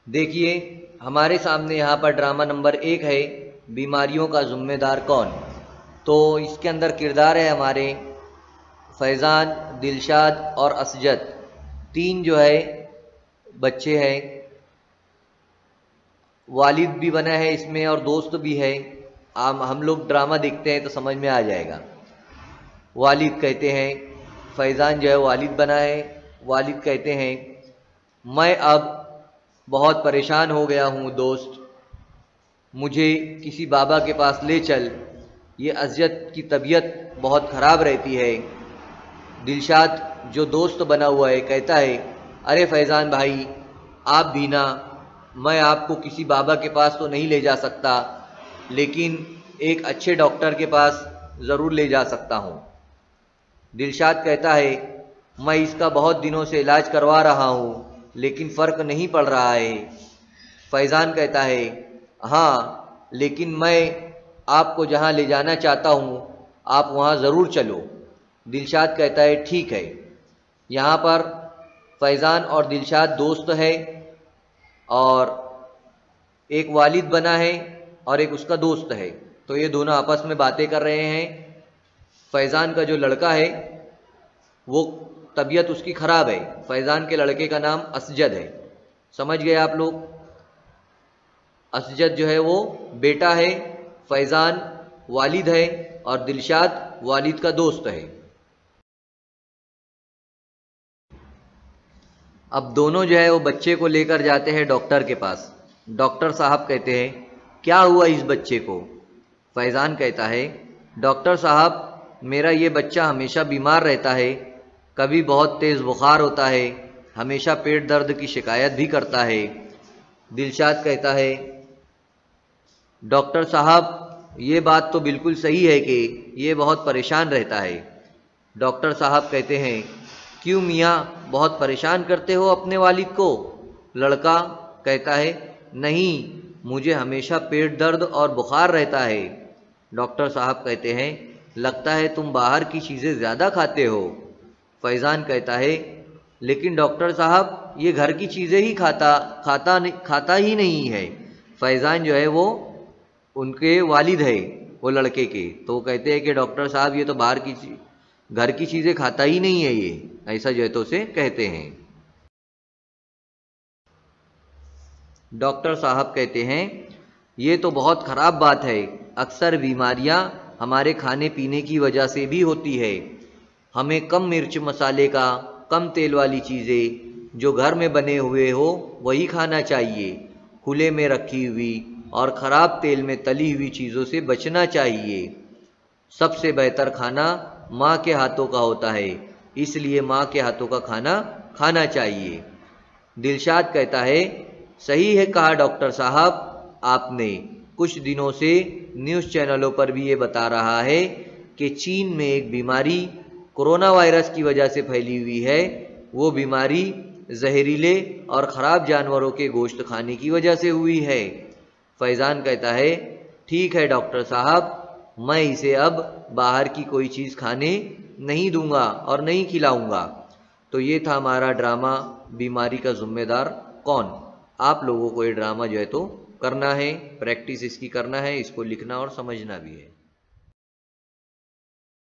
देखिए हमारे सामने यहाँ पर ड्रामा नंबर 1 है, बीमारियों का जिम्मेदार कौन। तो इसके अंदर किरदार है हमारे फैज़ान, दिलशाद और असजद, 3 जो है बच्चे हैं। वालिद भी बना है इसमें और दोस्त भी है। हम लोग ड्रामा देखते हैं तो समझ में आ जाएगा। वालिद कहते हैं, फैज़ान जो है वालिद बना है। वालिद कहते हैं, मैं अब बहुत परेशान हो गया हूँ दोस्त, मुझे किसी बाबा के पास ले चल, ये असजद की तबीयत बहुत ख़राब रहती है। दिलशाद जो दोस्त बना हुआ है कहता है, अरे फैज़ान भाई आप भी ना, मैं आपको किसी बाबा के पास तो नहीं ले जा सकता, लेकिन एक अच्छे डॉक्टर के पास ज़रूर ले जा सकता हूँ। दिलशाद कहता है, मैं इसका बहुत दिनों से इलाज करवा रहा हूँ लेकिन फ़र्क नहीं पड़ रहा है। फैज़ान कहता है, हाँ लेकिन मैं आपको जहाँ ले जाना चाहता हूँ आप वहाँ ज़रूर चलो। दिलशाद कहता है, ठीक है। यहाँ पर फैज़ान और दिलशाद दोस्त है और एक वालिद बना है और एक उसका दोस्त है। तो ये दोनों आपस में बातें कर रहे हैं। फैज़ान का जो लड़का है वो तबीयत उसकी ख़राब है। फैज़ान के लड़के का नाम असजद है। समझ गए आप लोग। असजद जो है वो बेटा है, फैज़ान वालिद है और दिलशाद वालिद का दोस्त है। अब दोनों जो है वो बच्चे को लेकर जाते हैं डॉक्टर के पास। डॉक्टर साहब कहते हैं, क्या हुआ इस बच्चे को। फैज़ान कहता है, डॉक्टर साहब मेरा ये बच्चा हमेशा बीमार रहता है, कभी बहुत तेज़ बुखार होता है, हमेशा पेट दर्द की शिकायत भी करता है। दिलशाद कहता है, डॉक्टर साहब ये बात तो बिल्कुल सही है कि ये बहुत परेशान रहता है। डॉक्टर साहब कहते हैं, क्यों मियाँ बहुत परेशान करते हो अपने वालिद को। लड़का कहता है, नहीं मुझे हमेशा पेट दर्द और बुखार रहता है। डॉक्टर साहब कहते हैं, लगता है तुम बाहर की चीज़ें ज़्यादा खाते हो। फैज़ान कहता है, लेकिन डॉक्टर साहब ये घर की चीज़ें ही खाता ही नहीं है। फैज़ान जो है वो उनके वालिद है, वो लड़के के। तो वो कहते हैं कि डॉक्टर साहब ये तो बाहर की घर की चीज़ें खाता ही नहीं है ये, ऐसा जो है तो उसे कहते हैं। डॉक्टर साहब कहते हैं, ये तो बहुत ख़राब बात है, अक्सर बीमारियां हमारे खाने पीने की वजह से भी होती है। हमें कम मिर्च मसाले का, कम तेल वाली चीज़ें जो घर में बने हुए हो वही खाना चाहिए। खुले में रखी हुई और ख़राब तेल में तली हुई चीज़ों से बचना चाहिए। सबसे बेहतर खाना माँ के हाथों का होता है, इसलिए माँ के हाथों का खाना खाना चाहिए। दिलशाद कहता है, सही है कहा डॉक्टर साहब आपने। कुछ दिनों से न्यूज़ चैनलों पर भी ये बता रहा है कि चीन में एक बीमारी कोरोना वायरस की वजह से फैली हुई है। वो बीमारी जहरीले और ख़राब जानवरों के गोश्त खाने की वजह से हुई है। फैज़ान कहता है, ठीक है डॉक्टर साहब, मैं इसे अब बाहर की कोई चीज़ खाने नहीं दूंगा और नहीं खिलाऊंगा। तो ये था हमारा ड्रामा बीमारी का जिम्मेदार कौन। आप लोगों को ये ड्रामा जो है तो करना है, प्रैक्टिस इसकी करना है, इसको लिखना और समझना भी है।